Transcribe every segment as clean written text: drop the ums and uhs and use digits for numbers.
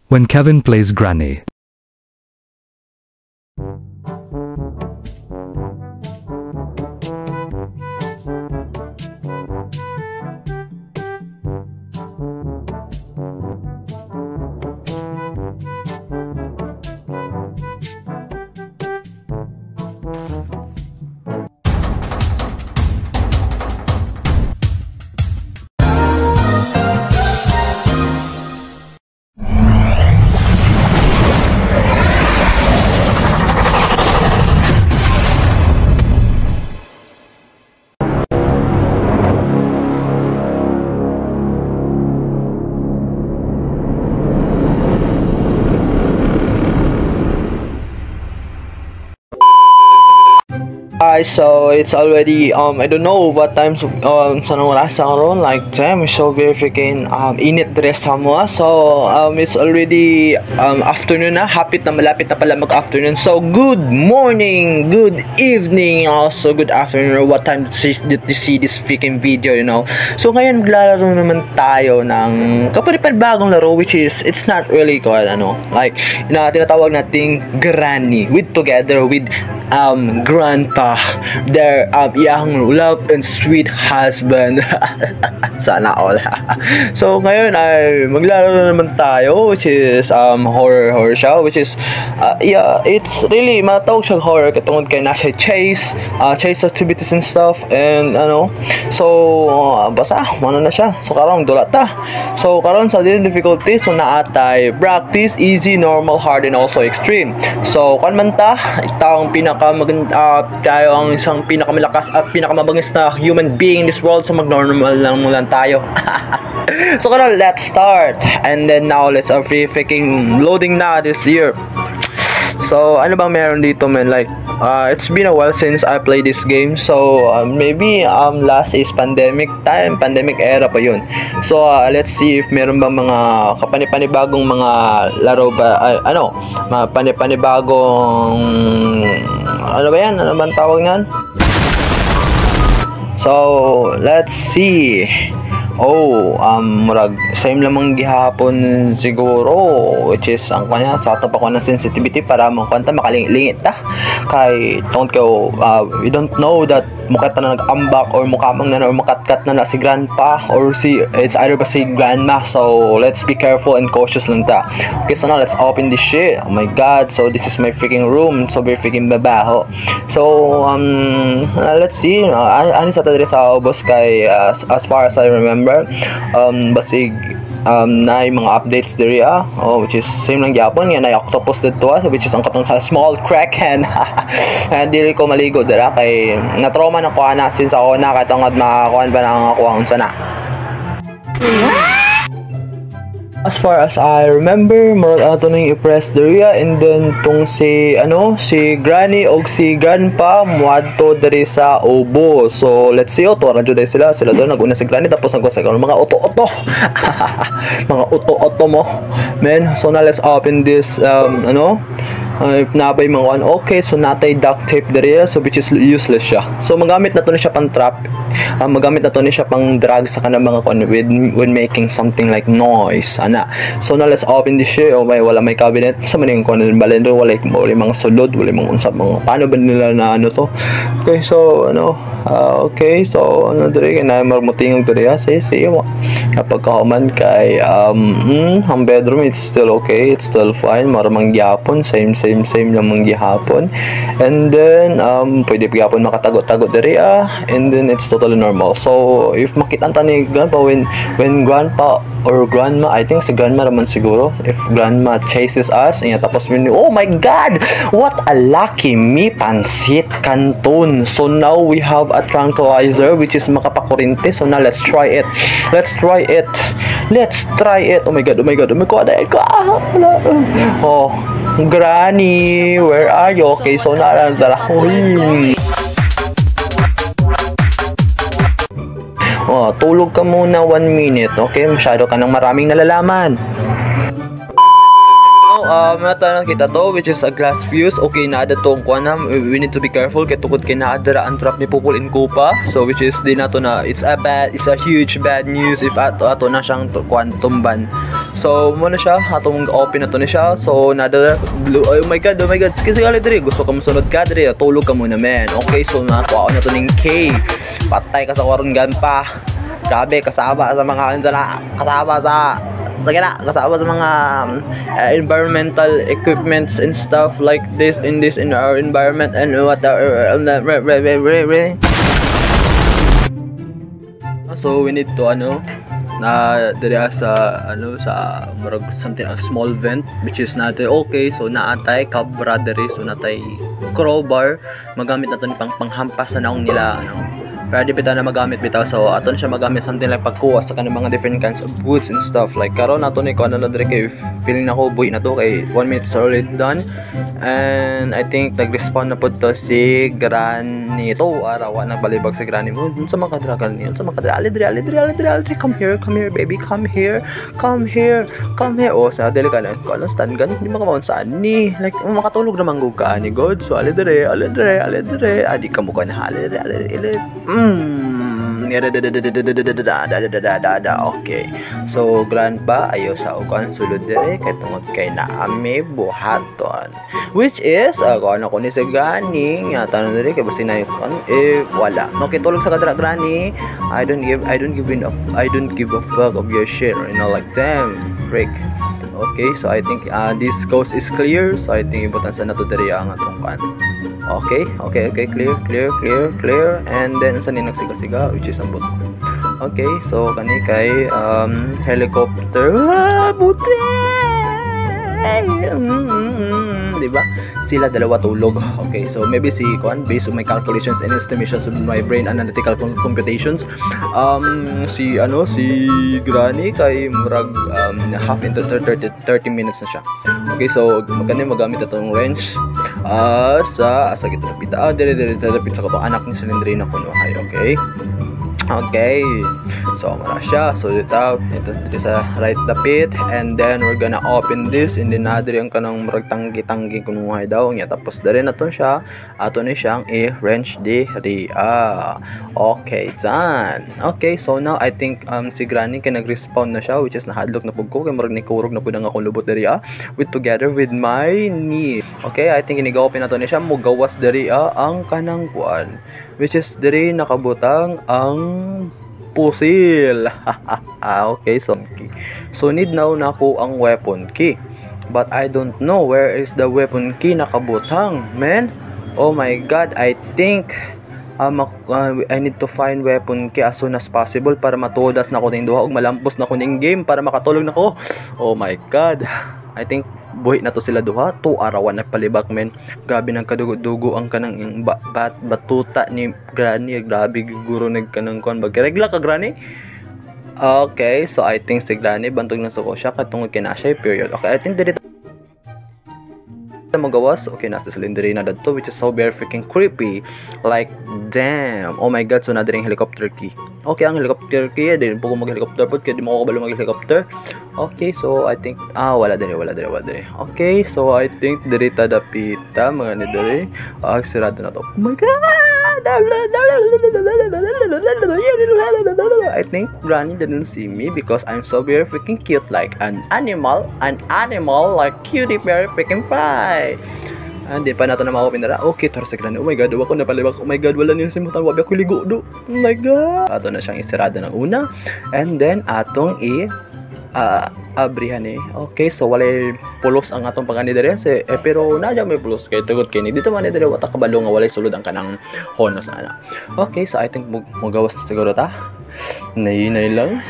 when Kevin plays Granny. So it's already I don't know what time sa oras sa karon, like damn, so very freaking init dre sa mo. So it's already afternoon na, malapit na pala mag-afternoon. So good morning, good evening, also good afternoon, or what time did you see this freaking video, you know. So ngayon maglalaro naman tayo ng bagong laro, which is it's not really called like tinatawag nating Granny, together with Grandpa, their young love and sweet husband. Sana all. So ngayon ay maglalaro naman tayo, which is horror show, which is yeah, it's really matawag siyang horror katungod kay nasa chase activities and stuff, and so basta na siya. So karon dula ta. So karon sa difficulty, so naatay practice, easy, normal, hard, and also extreme. So kan man ta taong pinakamaganda tayo ang isang pinakamalakas at pinakamabangis na human being in this world, so mag-normal lang tayo. So karon let's start, and then now let's freaking loading na this year. So ano bang meron dito, man? Like it's been a while since I played this game, so maybe last is pandemic time, pandemic era pa yun. So let's see if meron bang mga kapanibagong mga laro ba, mga panibagong ano ba yan, ano man tawag niyan. So let's see. Murag same lamang gihapon siguro, which is ang kanya sa top ako ng sensitivity para makwanta makalingit ta kay don't go we don't know that mukha na nag-ambak or mukamang na or makatkat na si grandpa or it's either ba si grandma. So let's be careful and cautious lang ta. Okay, so now let's open this shit. Oh my god, so this is my freaking room, so very freaking babaho. So let's see, ani sa tadre sa boss kay as far as I remember basig na yung mga updates diri which is same lang gyapon nga na octopus dito which is ang katong sa small kraken. And dili ko maligo dira kay na trauma na ko ana since ako na katungod makakuan ba nang ako unsa na. As far as I remember, murag ato nang i-press diriya, and then tong si Granny og si Grandpa muadto diri sa ubo. So let's see, ra jud sila doon naguna si Granny tapos nagsa mga oto-oto. Mga oto-oto mo. Men, so now let's open this if nabay mga okay, so natay duct tape diri, so which is useless siya. So magamit na to ni siya pang trap. Magamit na to ni siya pang drag sa kanang mga when making something like noise. So now let's open this shit. Wala may cabinet sa maning balendo, wala mga sulod, wala mga unsab mga paano ba nila na to. Okay, so okay, so diri na marmutingog diri say pagkahuman kay ang bedroom, it's still okay, it's still fine, maramang gyapon, same lang mang gihapon, and then pwede gyapon makatago-tago diri and then it's totally normal. So if makita ta ni grandpa when grandpa or grandma, I think si grandma naman siguro, if grandma chases us and tapos oh my god, what a lucky me, pansit canton. So now we have a tranquilizer which is makapakurente. So now let's try it. Oh my god, oh Granny, where are you? Okay, so narandara. Tulog ka muna 1 minute, okay? Masyado ka nang maraming nalalaman. matanan kita to, which is a glass fuse. Okay, naada tong kuan na. We need to be careful kay tukod kay naada ang trap ni Pupul in Kupa. So which is di nato na it's a huge bad news if ato na siyang kuan tumban. So mo na siya, atong open na to ni siya. So naada oh my god, kasi gali diri gusto ka mosunod ka diri, tulog ka muna men. Okay, so nakuha ko na to ning K. Patay ka sa karon pa. Grabe, kasama sa mga kasama sa mga environmental equipments and stuff like this in our environment and whatever. So we need to na diri sa something a small vent which is natin okay, so naatay kabra diri, so natay crowbar magamit naton pang panghampas na naong nila pwede bitaw na magamit bitaw, so aton siya magamit something like pagkuha sa kanang mga different kinds of woods and stuff like karon naton ni ko na diri kay feeling nako buhi na to kay 1 minute is already done. And I think nag-respond na po to si Granny to araw na balibag si Granny mo sa mga kadragal niyo sa mga kadri come here baby, come here oh sa dili ka na ko lang stand gan di makamaon saan ni like makatulog na manggug ka ni god, so ali dire adi ka mo kan ali okay, so grandpa ayo sa ukan sulod dire kay tungod kay naami buhaton which is ako ni sa gani nga tanan dire kay basi na yon wala okay tulog sa kadra Granny. I don't give a fuck of your shit, like damn freak. Okay, so I think this coast is clear, so I think ibutan sa nato diri ang atong kan. Okay, clear, and then sa ni nagsiga-siga which is ambot. Okay, so kani kay helicopter buti. Diba? Sila dalawa tulog. Okay, so maybe si Kuan based on my calculations and estimations of my brain analytical computations, si Granny kay murag half into 30 minutes na siya. Okay, so magkano magamit atong wrench sa gitna pita. Dire sa katong anak ni Silindrina kuno hay. Okay, so mara siya. So ito sa right dapit, and then we're gonna open this, and then nadiri ang kanang murag tanggi kunuhay daw niya, tapos dali na to siya ato ni siyang i-wrench diri. Okay, done. Okay, so now I think si Granny kay nag-respawn na siya, which is nahadlok na pud ko kay murag nikurog na pud ang akong lubot diri with together with my knee. Okay, I think iniga-open na to ni siya, mugawas diri ang kanang kuan, which is diri nakabutang ang pusil. Okay, so need now na ko ang weapon key, but I don't know where is the weapon key nakabutang, man. Oh my god, I think I need to find weapon key as soon as possible para matudas na ko ning duha ug malampos na ko ning game para makatulog na ko. Oh my god, I think buhi na to sila duha, 2 arawan na palibak men. Grabe nang kadugo-dugo ang kanang batuta ni Granny, grabe guro nagkanang kon bagregla ka Granny. Okay, so I think si Granny bantog na suko siya katungod kay na siya period. Okay, I think dito magawas. Okay, nasa Silindrina dadto, which is so very freaking creepy, like damn. Oh my god, so na diring helicopter key. Okay, ang helicopter key din po mag helicopter pod kay di mo ko kabalo mag helicopter. Okay, so I think wala diri. Okay, so I think diri ta dapita mga ni diri sirado na to. Oh my god, I think Granny didn't see me because I'm so very freaking cute, like an animal like cutie very freaking pie. Hindi pa nato na ma-open na. Okay, tara sa Granny. Oh my god, ako na palibak. Oh my god, wala niyo simutan. Wabi ako ligo do. Oh my god. Ato na siyang isirado ng una. And then atong abrihan Okay, so walay pulos ang atong pangani diri pero nadya may pulos kay tugot kini dito man diri wata kabalo nga walay sulod ang kanang honos ana. Okay, so I think magawas siguro ta. Hinay lang.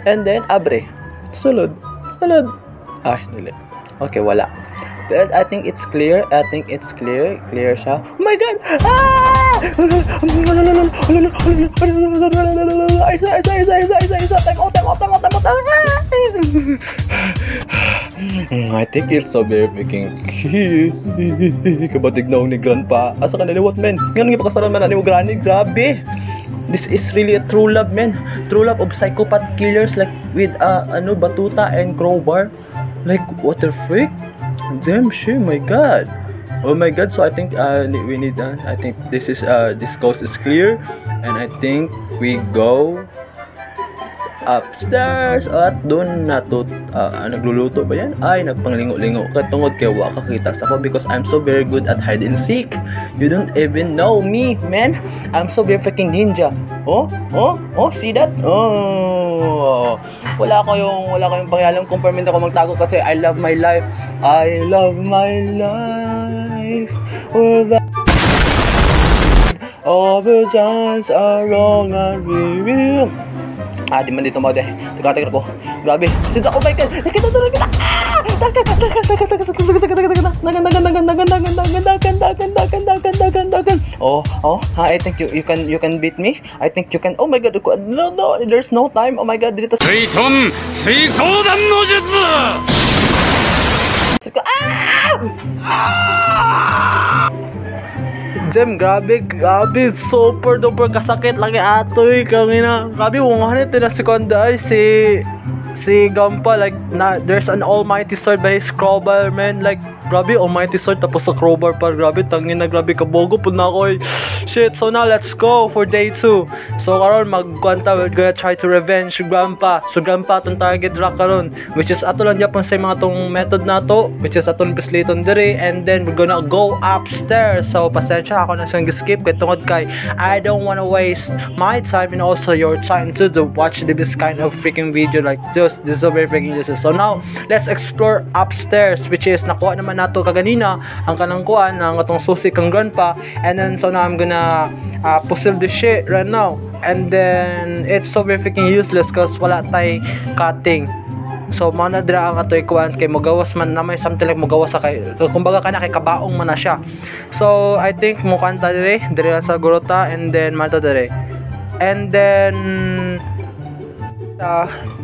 And then abre. Sulod. Ay, dili. Okay, wala. But I think it's clear. Clear siya. Oh my god! I think it's so very freaking cute. Kabatig na ni Grandpa. Asa ka naliwat men? Ngayon nga pakasaran man ni mo Granny. Grabe. this is really a true love, man. True love of psychopath killers like with batuta and crowbar. Like what the freak? Damn shit, my god. Oh my god, so I think we need I think this coast is clear, and I think we go upstairs at doon nagluluto ba yan? Ay, nagpanglingo-lingo ka tungod kay wa kakita sa ako because I'm so very good at hide and seek. You don't even know me, man. I'm so very freaking ninja. Oh, see that? Oh, wala ko yung pakialam kung permit ako magtago kasi I love my life. I love my life. All the times are wrong and real. Di man dito mo deh. Teka ko. Grabe. Sinta ko ba ikan? Nakita. Oh, I think you can beat me. I think you can. Oh my god. No, there's no time. Oh my god. Dito. Suiton Suikoudan no Jutsu. Jem, grabe, super duper kasakit lagi atoy kami na. Grabe, wongahan ito na sekonda ay si Gampa, like there's an almighty sword by his crowbar, man. Like grabe, almighty sword tapos sa crowbar pa. Grabe, tangin na, grabe kabogo po na ako. Shit, so now let's go for day 2. So karon magkwanta, we're gonna try to revenge Grandpa. So Grandpa itong target rock karon, which is ato lang Japon sa mga tong method na to, which is atong pisliton diri, and then we're gonna go upstairs. So pasensya ako na siyang skip kay tungod kay I don't wanna waste my time and also your time to watch this kind of freaking video like this is so very freaking useless. So now let's explore upstairs, which is nakuha naman nato kaganina ang kanang kuan ang atong susi kang Grandpa, and then so now I'm gonna puzzle this shit right now, and then it's so very freaking useless cause wala tay cutting. So mana dira ang atoy kuan kay mogawas man na may something like mogawas sa kay kumbaga kana kay kabaong man na siya. So I think mo kanta dire lang sa gurota, and then mata dire, and then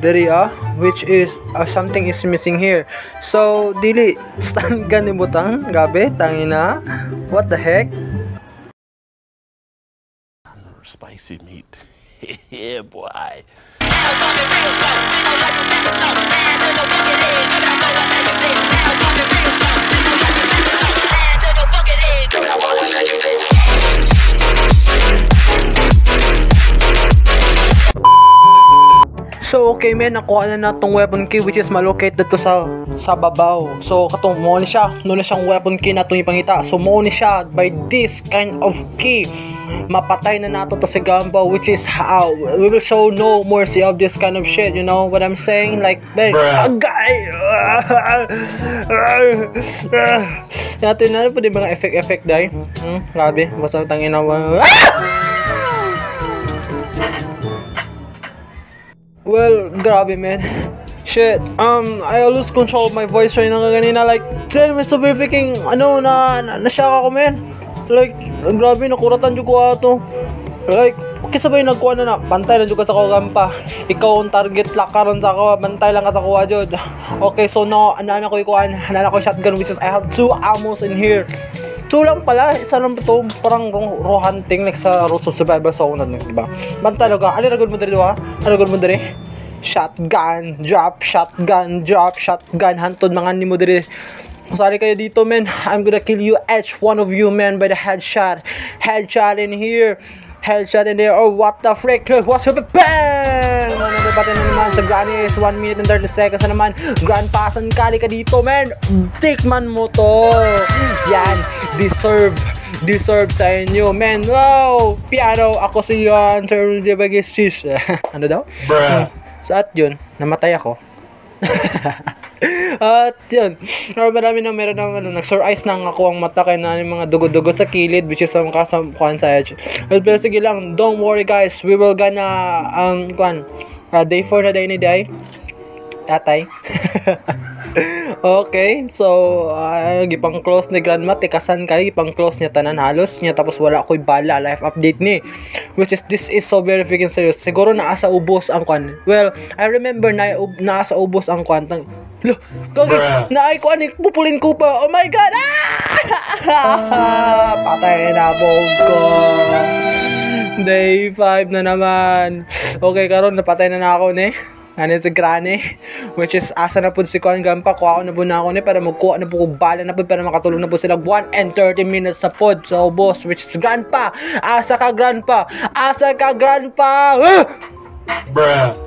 there which is something is missing here. So dili stand gun ni butang, grabe tangina, what the heck. Spicy meat. Yeah, boy. So okay man, nakuha na natong weapon key which is malocate dito sa babaw. So katong mo ni siya, no na siyang weapon key natong ipangita. So mo ni siya by this kind of key. Mapatay na nato to si Grandpa, which is how we will show no mercy of this kind of shit, you know what I'm saying? Like, man, guy. Natin na po di mga effect dai. Grabe, basta tangin na. Well, grabe man. Shit, I lose control of my voice right now kanina. Like, damn, it's so very freaking, na-shock ako man. Like, grabe, nakuratan dyan ko ato. Like, okay sabay nagkuha na bantay lang dyan ka sa Grandpa. Ikaw ang target lock karon sa ako, bantay lang ka sa kuha dyan. Okay, so now, anana ko ikuhan, anana ko shotgun, which is I have 2 ammos in here. 2 lang pala, isa lang ito, parang raw hunting, like sa Rules of Survival sa una, diba? Bantay lang ka, aliragod mo dali ha? Aliragod mo dali? Shotgun, drop, hantod mga ni mo dali. Kung sali kayo dito, man, I'm gonna kill you, each one of you, man, by the headshot. Headshot in here. Headshot in there. Oh, what the frick? What's up? Bang! Nababatay na naman sa Granny is 1 minute and 30 seconds na naman. Grandpa, san kali ka dito, man? Tikman mo to. Yan. Deserve sa inyo, man. Wow! Piano, ako si Sir Debagesis. Ano daw? Bruh. So at yun, namatay ako. At yun, marami na meron ng nag-sore eyes na ako ang mata kaya na yung mga dugo-dugo sa kilid, which is ang kasamukuhan sa edge. Pero sige lang, don't worry guys, we will gonna day 4 na day ni day tatay. Okay, so gipang close ni Grandma, tikasan kay gipang close niya tanan halos niya, tapos wala ko'y bala life update ni, which is this is so very freaking serious. Siguro naa sa ubos ang kwan. Well, I remember naa sa ubos ang kwan. Lo, kagi naay ko ani pupulin ko pa. Oh my god. Patay na bog ko. Day 5 na naman. Okay, karon napatay na ako ni. Ano si Granny, which is asa na po si Kuan Gampa, kuha na po na ako ni para magkuha na po ko bala na po para makatulong na po sila 1 and 30 minutes sa pod. So boss, which is Grandpa, asa ka Grandpa, asa ka Grandpa. Bruh.